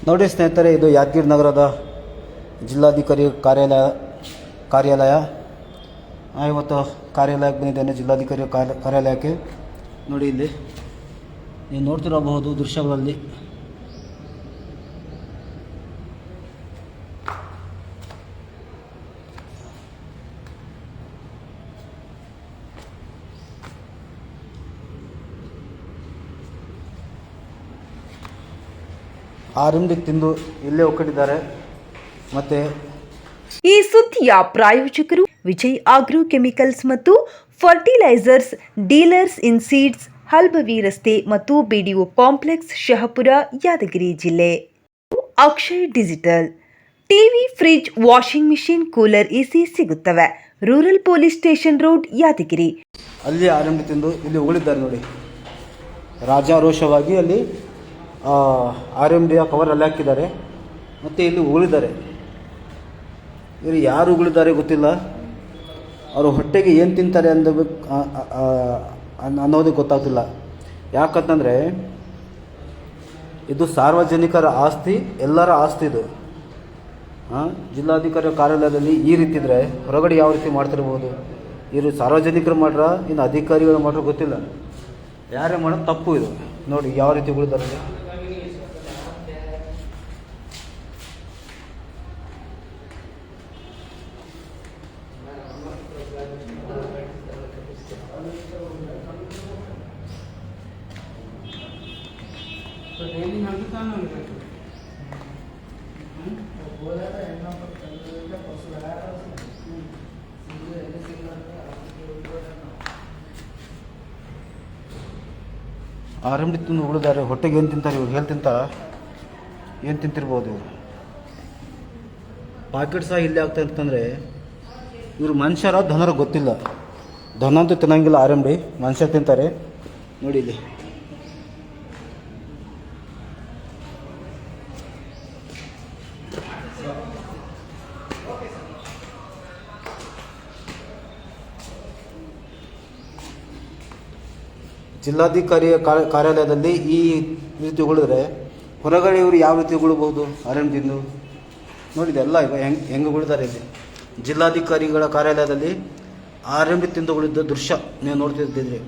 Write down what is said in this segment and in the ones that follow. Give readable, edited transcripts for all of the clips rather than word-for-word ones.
ನೋಡಿ ಸ್ನೇಹಿತರೆ, ಇದು ಯಾದಗಿರಿ ನಗರದ ಜಿಲ್ಲಾಧಿಕಾರಿ ಕಾರ್ಯಾಲಯ. ಇವತ್ತು ಕಾರ್ಯಾಲಯಕ್ಕೆ ಬಂದಿದ್ದೇನೆ, ಜಿಲ್ಲಾಧಿಕಾರಿ ಕಾರ್ಯಾಲಯಕ್ಕೆ. ನೋಡಿ, ಇಲ್ಲಿ ನೀವು ನೋಡ್ತಿರಬಹುದು ದೃಶ್ಯಗಳಲ್ಲಿ. ಆರಂಭಿ ತಿಂದು ಇಲ್ಲೇ ಒಕ್ಕಟ್ಟಿದ್ದಾರೆ. ಮತ್ತೆ ಈ ಸುದ್ದಿಯ ಪ್ರಾಯೋಜಕರು ವಿಜಯ್ ಆಗ್ರೋ ಕೆಮಿಕಲ್ಸ್ ಮತ್ತು ಫರ್ಟಿಲೈಸರ್ಸ್ ಡೀಲರ್ಸ್ ಇನ್ ಸೀಡ್ಸ್, ಹಲ್ಬವಿ ರಸ್ತೆ ಮತ್ತು ಬಿಡಿಒ ಕಾಂಪ್ಲೆಕ್ಸ್, ಶಹಪುರ, ಯಾದಗಿರಿ ಜಿಲ್ಲೆ. Akshay digital TV, fridge, washing machine, cooler, AC ಸಿಗುತ್ತವೆ. Rural police station road, Yadgiri. ಅಲ್ಲಿ ಆರಂಭಿ ತಿಂದು ಇಲ್ಲಿ ಉಳಿದ್ದಾರೆ ನೋಡಿ, ರಾಜಾರೋಷವಾಗಿ ಅಲ್ಲಿ RMDಯ ಕವರ್ ಅಲ್ಲಿ ಹಾಕಿದ್ದಾರೆ. ಮತ್ತು ಇಲ್ಲಿ ಉಳಿದ್ದಾರೆ. ಇವರು ಯಾರು ಉಳಿದ್ದಾರೆ ಗೊತ್ತಿಲ್ಲ. ಅವರು ಹೊಟ್ಟೆಗೆ ಏನು ತಿಂತಾರೆ ಅನ್ನೋದು ಗೊತ್ತಾಗ್ತಿಲ್ಲ. ಯಾಕಂತಂದರೆ ಇದು ಸಾರ್ವಜನಿಕರ ಆಸ್ತಿ, ಎಲ್ಲರ ಆಸ್ತಿ ಇದು. ಜಿಲ್ಲಾಧಿಕಾರಿ ಕಾರ್ಯಾಲಯದಲ್ಲಿ ಈ ರೀತಿ ಇದ್ದರೆ ಹೊರಗಡೆ ಯಾವ ರೀತಿ ಮಾಡ್ತಿರ್ಬೋದು? ಇವರು ಸಾರ್ವಜನಿಕರು ಮಾಡ್ರ, ಇನ್ನು ಅಧಿಕಾರಿಗಳು ಮಾಡ್ರ ಗೊತ್ತಿಲ್ಲ. ಯಾರೇ ಮಾಡೋದು ತಪ್ಪು ಇದು. ನೋಡಿ ಯಾವ ರೀತಿ ಉಳಿದಾರೆ. ಆರಂಭಿ ತಿಂದು ಉಳಿದಾರೆ. ಹೊಟ್ಟೆಗೆ ಏನು ತಿಂತಾರೆ ಇವ್ರು? ಹೇಳಿ ತಿಂತಾರ? ಏನು ತಿಂತಿರ್ಬೋದು ಇವರು? ಪಾಕೆಟ್ ಸಹ ಇಲ್ಲಿ ಆಗ್ತಾ ಅಂತಂದರೆ ಇವರು ಮನುಷ್ಯರ ದನರ ಗೊತ್ತಿಲ್ಲ. ದನ ಅಂತೂ ತಿನ್ನಂಗಿಲ್ಲ, ಆರಂಭಿ ಮನುಷ್ಯ ತಿಂತಾರೆ. ನೋಡಿ ಇಲ್ಲಿ ಜಿಲ್ಲಾಧಿಕಾರಿಯ ಕಾರ್ಯಾಲಯದಲ್ಲಿ ಈ ರೀತಿ ಉಳಿದ್ರೆ ಹೊರಗಡೆ ಇವರು ಯಾವ ರೀತಿ ಉಳ್ಬೋದು? ಆರಂಭಿಂದು ನೋಡಿದೆ ಎಲ್ಲ ಹೆಂಗೆ ಉಳಿದಾರೆ. ಇಲ್ಲಿ ಜಿಲ್ಲಾಧಿಕಾರಿಗಳ ಕಾರ್ಯಾಲಯದಲ್ಲಿ ಆರಂಭಿ ತಿಂದು ಉಳಿದ ದೃಶ್ಯ ನೀವು ನೋಡ್ತಿದ್ದಿದ್ರಿ.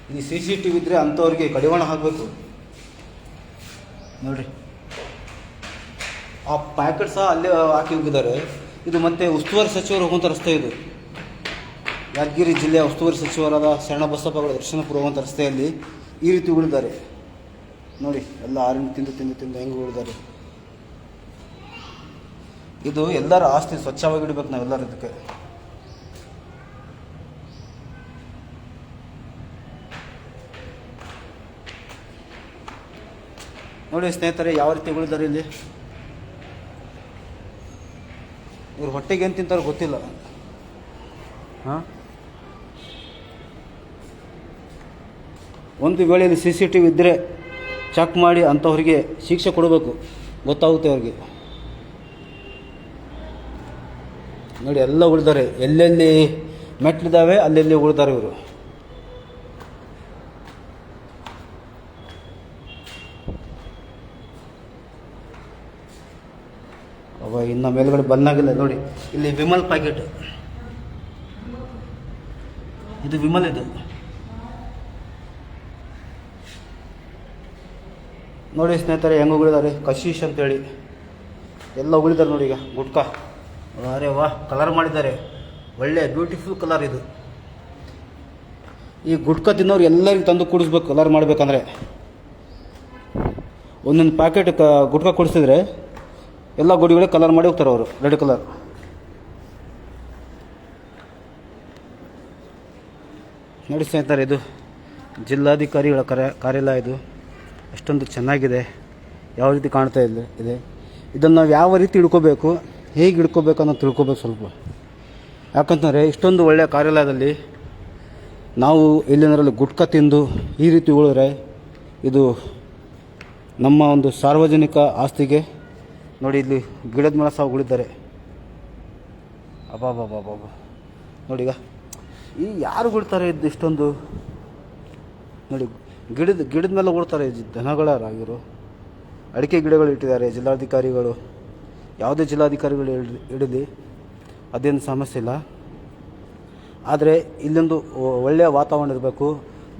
ಇದು CCTV ಇದ್ದರೆ ಅಂಥವ್ರಿಗೆ ಕಡಿವಾಣ ಹಾಕಬೇಕು. ನೋಡಿರಿ, ಆ ಪ್ಯಾಕೆಟ್ ಸಹ ಅಲ್ಲೇ ಹಾಕಿ ಹೋಗಿದ್ದಾರೆ. ಇದು ಮತ್ತೆ ಉಸ್ತುವಾರಿ ಸಚಿವರು ಹೋಗುವಂಥ ರಸ್ತೆ ಇದು. ಯಾದಗಿರಿ ಜಿಲ್ಲೆಯ ಉಸ್ತುವಾರಿ ಸಚಿವರಾದ ಶರಣಬಸಪ್ಪಗಳ ದರ್ಶನಪುರ ಹೋಗುವಂಥ ರಸ್ತೆಯಲ್ಲಿ ಈ ರೀತಿ ಉಳಿದಾರೆ. ನೋಡಿ, ಎಲ್ಲ ಆರಂಭಿ ತಿಂದು ತಿಂದು ತಿಂದು ಹೆಂಗೆ ಉಳಿದಾರೆ. ಇದು ಎಲ್ಲರ ಆಸ್ತಿ, ಸ್ವಚ್ಛವಾಗಿ ಇಡಬೇಕು ನಾವೆಲ್ಲರ. ಇದಕ್ಕೆ ನೋಡಿ ಸ್ನೇಹಿತರೆ, ಯಾವ ರೀತಿ ಉಳಿದಾರೆ ಇಲ್ಲಿ. ಇವ್ರು ಹೊಟ್ಟೆಗೆ ಏನು ತಿಂತಾರೋ ಗೊತ್ತಿಲ್ಲ. ಒಂದು ವೇಳೆ ಇಲ್ಲಿ CCTV ಇದ್ದರೆ ಚೆಕ್ ಮಾಡಿ ಅಂಥವ್ರಿಗೆ ಶಿಕ್ಷೆ ಕೊಡಬೇಕು, ಗೊತ್ತಾಗುತ್ತೆ ಅವ್ರಿಗೆ. ನೋಡಿ ಎಲ್ಲ ಉಳಿದಾರೆ. ಎಲ್ಲೆಲ್ಲಿ ಮೆಟ್ಲಿದ್ದಾವೆ ಅಲ್ಲೆಲ್ಲಿ ಉಳಿದಾರೆ ಇವರು. ಇನ್ನು ಮೇಲ್ಗಡೆ ಬಂದಾಗಿಲ್ಲ. ನೋಡಿ ಇಲ್ಲಿ ವಿಮಲ್ ಪ್ಯಾಕೆಟ್, ಇದು ವಿಮಲ್. ಇದು ನೋಡಿ ಸ್ನೇಹಿತರೆ, ಹೆಂಗೆ ಉಳಿದಾರೆ. ಕಶೀಶ್ ಅಂತೇಳಿ ಎಲ್ಲ ಉಳಿದಾರೆ ನೋಡಿ. ಈಗ ಗುಟ್ಕಾ, ಅರೆ ವಾಹ್, ಕಲರ್ ಮಾಡಿದ್ದಾರೆ. ಒಳ್ಳೆ ಬ್ಯೂಟಿಫುಲ್ ಕಲರ್ ಇದು. ಈ ಗುಟ್ಕಾ ತಿನ್ನೋರು ಎಲ್ಲರಿಗೂ ತಂದು ಕುಡಿಸ್ಬೇಕು ಕಲರ್ ಮಾಡಬೇಕಂದ್ರೆ. ಒಂದೊಂದು ಪ್ಯಾಕೆಟ್ ಗುಟ್ಕಾ ಕುಡಿಸಿದ್ರೆ ಎಲ್ಲ ಗುಡಿಗಳಿಗೆ ಕಲರ್ ಮಾಡಿ ಹೋಗ್ತಾರೆ ಅವರು, ರೆಡ್ ಕಲರ್. ನೋಡಿ ಸ್ನೇಹಿತರೆ, ಇದು ಜಿಲ್ಲಾಧಿಕಾರಿಗಳ ಕಾರ್ಯಾಲಯ. ಇದು ಅಷ್ಟೊಂದು ಚೆನ್ನಾಗಿದೆ, ಯಾವ ರೀತಿ ಕಾಣ್ತಾ ಇದೆ. ಇದನ್ನು ನಾವು ಯಾವ ರೀತಿ ಹಿಡ್ಕೋಬೇಕು, ಹೇಗೆ ಹಿಡ್ಕೋಬೇಕು ಅನ್ನೋದು ತಿಳ್ಕೊಬೇಕು ಸ್ವಲ್ಪ. ಯಾಕಂತಂದರೆ ಇಷ್ಟೊಂದು ಒಳ್ಳೆಯ ಕಾರ್ಯಾಲಯದಲ್ಲಿ ನಾವು ಎಲ್ಲಿಂದರಲ್ಲಿ ಗುಟ್ಕಾ ತಿಂದು ಈ ರೀತಿ ಉಳಿದ್ರೆ ಇದು ನಮ್ಮ ಒಂದು ಸಾರ್ವಜನಿಕ ಆಸ್ತಿಗೆ. ನೋಡಿ ಇಲ್ಲಿ ಗಿಡದ ಮೇಲೆ ಸಹ ಉಳಿದ್ದಾರೆ. ಅಬ್ಬಾಬಾಬಾಬಾಬ ನೋಡಿ, ಈಗ ಈ ಯಾರು ಬಿಡ್ತಾರೆ ಇದು ಇಷ್ಟೊಂದು? ನೋಡಿ ಗಿಡದ ಮೇಲೆ ಓಡ್ತಾರೆ ದನಗಳ ಇವರು. ಅಡಿಕೆ ಗಿಡಗಳು ಇಟ್ಟಿದ್ದಾರೆ ಜಿಲ್ಲಾಧಿಕಾರಿಗಳು. ಯಾವುದೇ ಜಿಲ್ಲಾಧಿಕಾರಿಗಳು ಹಿಡಿದು ಅದೇನು ಸಮಸ್ಯೆ ಇಲ್ಲ. ಆದರೆ ಇಲ್ಲೊಂದು ಒಳ್ಳೆಯ ವಾತಾವರಣ ಇರಬೇಕು,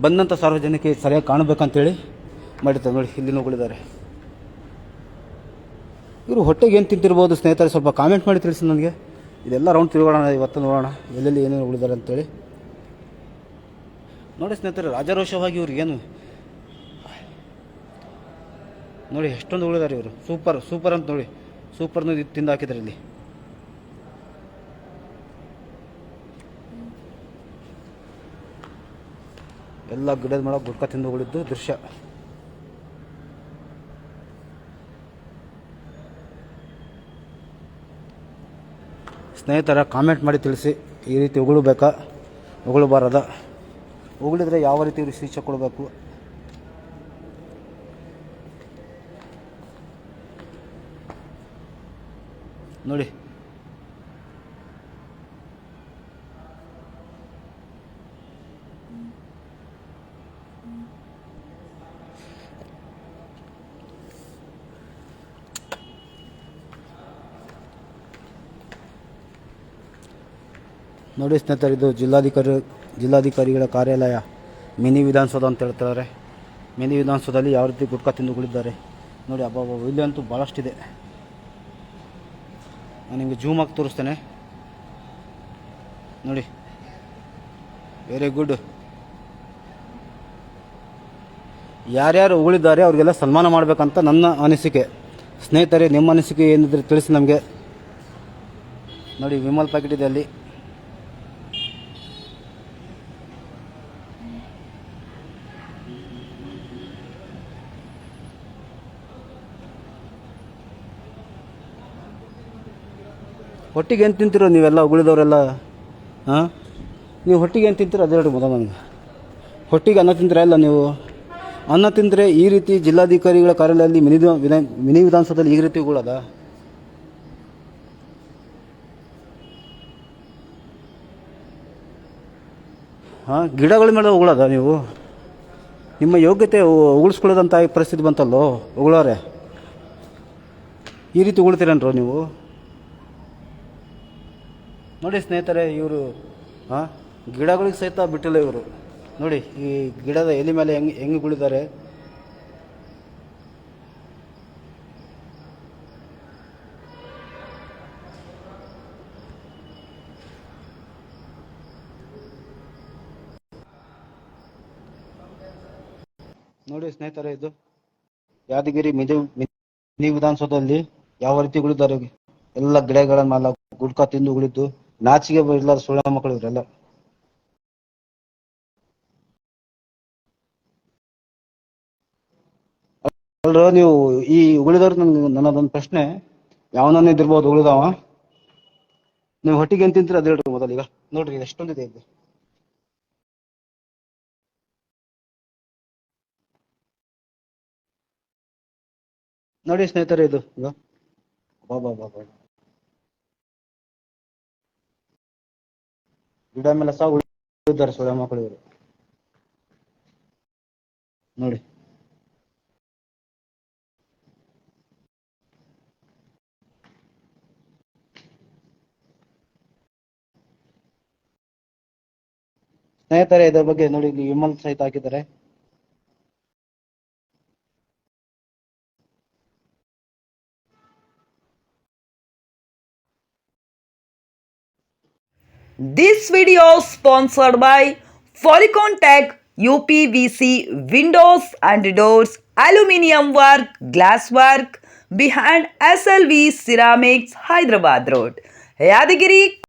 ಬಂದಂಥ ಸಾರ್ವಜನಿಕರಿಗೆ ಸರಿಯಾಗಿ ಕಾಣಬೇಕಂತೇಳಿ ಮಾಡಿರ್ತಾರೆ. ನೋಡಿ ಇಲ್ಲಿ ಉಳಿದಾರೆ ಇವರು. ಹೊಟ್ಟೆಗೆ ಏನು ತಿಂತಿರ್ಬೋದು ಸ್ನೇಹಿತರೆ, ಸ್ವಲ್ಪ ಕಾಮೆಂಟ್ ಮಾಡಿ ತಿಳಿಸಿ ನನಗೆ. ಇದೆಲ್ಲ ರೌಂಡ್ ತಿರುಗೋಣ ಇವತ್ತು, ನೋಡೋಣ ಎಲ್ಲೆಲ್ಲಿ ಏನೇನು ಉಳಿದಾರೆ ಅಂತೇಳಿ. ನೋಡಿ ಸ್ನೇಹಿತರೆ, ರಾಜಾರೋಷವಾಗಿ ಇವ್ರಿಗೇನು ನೋಡಿ ಎಷ್ಟೊಂದು ಉಳಿದಾರೆ ಇವರು. ಸೂಪರ್ ಅಂತ ನೋಡಿ, ಸೂಪರ್ನು ತಿಂದು ಹಾಕಿದ್ದಾರೆ ಇಲ್ಲಿ. ಎಲ್ಲ ಗಿಡದ ಮೇಲೆ ಗುಡ್ಕ ತಿಂದು ಉಳಿದ್ದು ದೃಶ್ಯ. ಸ್ನೇಹಿತರ ಕಾಮೆಂಟ್ ಮಾಡಿ ತಿಳಿಸಿ, ಈ ರೀತಿ ಉಗುಳಬೇಕಾ ಉಗುಳಬಾರದ, ಉಗುಳಿದ್ರೆ ಯಾವ ರೀತಿ ಶಿಕ್ಷೆ ಕೊಡಬೇಕು. ನೋಡಿ ನೋಡಿ ಸ್ನೇಹಿತರೆ, ಇದು ಜಿಲ್ಲಾಧಿಕಾರಿಗಳ ಕಾರ್ಯಾಲಯ, ಮಿನಿ ವಿಧಾನಸೌಧ ಅಂತ ಹೇಳ್ತಾರೆ. ಮಿನಿ ವಿಧಾನಸೌಧದಲ್ಲಿ ಯಾವ ರೀತಿ ಗುಟ್ಕಾ ತಿಂದುಗಳಿದ್ದಾರೆ ನೋಡಿ. ಅಬ್ಬಾಬ, ಇಲ್ಲಿ ಅಂತೂ ಭಾಳಷ್ಟಿದೆ. ನಾನು ನಿಮಗೆ ಜೂಮ್ ಆಗಿ ತೋರಿಸ್ತೇನೆ ನೋಡಿ. Very good. ಯಾರ್ಯಾರು ಉಳಿದ್ದಾರೆ ಅವ್ರಿಗೆಲ್ಲ ಸನ್ಮಾನ ಮಾಡಬೇಕಂತ ನನ್ನ ಅನಿಸಿಕೆ. ಸ್ನೇಹಿತರೆ, ನಿಮ್ಮ ಅನಿಸಿಕೆ ಏನಿದ್ರೆ ತಿಳಿಸಿ ನಮಗೆ. ನೋಡಿ ವಿಮಲ್ ಪ್ಯಾಕೆಟ್ ಇದೆ ಅಲ್ಲಿ. ಹೊಟ್ಟಿಗೆ ಏನು ತಿಂತೀರೋ ನೀವೆಲ್ಲ ಉಗುಳಿದವರೆಲ್ಲ? ಹಾಂ, ನೀವು ಹೊಟ್ಟಿಗೆ ಏನು ತಿಂತೀರೋ ಅದು ಹೇಳಿ ಮೊದಲು ನನಗೆ. ಹೊಟ್ಟಿಗೆ ಅನ್ನ ತಿಂತೀರಾ ಇಲ್ಲ ನೀವು? ಅನ್ನ ತಿಂದರೆ ಈ ರೀತಿ ಜಿಲ್ಲಾಧಿಕಾರಿಗಳ ಕಾರ್ಯಾಲಯದಲ್ಲಿ ಮಿನಿ ವಿಧಾನಸೌಧದಲ್ಲಿ ಈ ರೀತಿ ಉಗುಳೋದ? ಹಾಂ, ಗಿಡಗಳ ಮೇಲೆ ಉಗುಳೋದ ನೀವು? ನಿಮ್ಮ ಯೋಗ್ಯತೆ ಉಗುಳಿಸ್ಕೊಳ್ಳೋದಂತ ಪರಿಸ್ಥಿತಿ ಬಂತಲ್ಲೋ ಉಗುಳೋರೆ. ಈ ರೀತಿ ಉಗುಳ್ತೀರೇನ್ರೋ ನೀವು? ನೋಡಿ ಸ್ನೇಹಿತರೆ, ಇವರು ಗಿಡಗಳಿಗೆ ಸಹಿತ ಬಿಟ್ಟಿಲ್ಲ ಇವರು. ನೋಡಿ ಈ ಗಿಡದ ಎಲೆ ಮೇಲೆ ಹೆಂಗೆ ಉಳಿದಾರೆ. ನೋಡಿ ಸ್ನೇಹಿತರೆ, ಇದು ಯಾದಗಿರಿ ಮಿನಿ ವಿಧಾನಸೌಧದಲ್ಲಿ ಯಾವ ರೀತಿ ಉಳಿದಾರೆ. ಎಲ್ಲ ಗಿಡಗಳ ಮೇಲೆ ಗುಡ್ಕಾ ತಿಂದು ಉಳಿದು ನಾಚಿಗೆ ಬರಲಾರ ಸುಳ್ಳ ಮಕ್ಕಳು ಇವರೆಲ್ಲ. ಅಲ್ರ, ನೀವು ಈ ಉಳಿದವ್ರು ನನ್ನದೊಂದು ಪ್ರಶ್ನೆ, ಯಾವನನ್ನ ಇದಿರ್ಬೋದು ಉಳಿದವ. ನೀವು ಹೊಟ್ಟಿಗೆ ಏನ್ ತಿಂತೀರ ಅದ್ ಹೇಳ್ರಿ ಮೊದಲು. ಈಗ ನೋಡ್ರಿ ಎಷ್ಟೊಂದಿದೆ ಇದು. ನೋಡಿ ಸ್ನೇಹಿತರೆ, ಇದು ಈಗ ಬಾಬಾ ಬಾಬಾ ಗಿಡ ಮೇಲೆ ಸಹ ಉಳಿದಾರೆ ಸುಳ್ಳ ಮಕ್ಕಳು ಇವರು. ನೋಡಿ ಸ್ನೇಹಿತರೆ, ಇದರ ಬಗ್ಗೆ ನೋಡಿ ಇಲ್ಲಿ ವಿಮಲ್ ಸಹಿತ ಹಾಕಿದ್ದಾರೆ. This video sponsored by Polycon Tech UPVC Windows and Doors Aluminium Work Glass Work behind SLV Ceramics Hyderabad Road Yadagiri.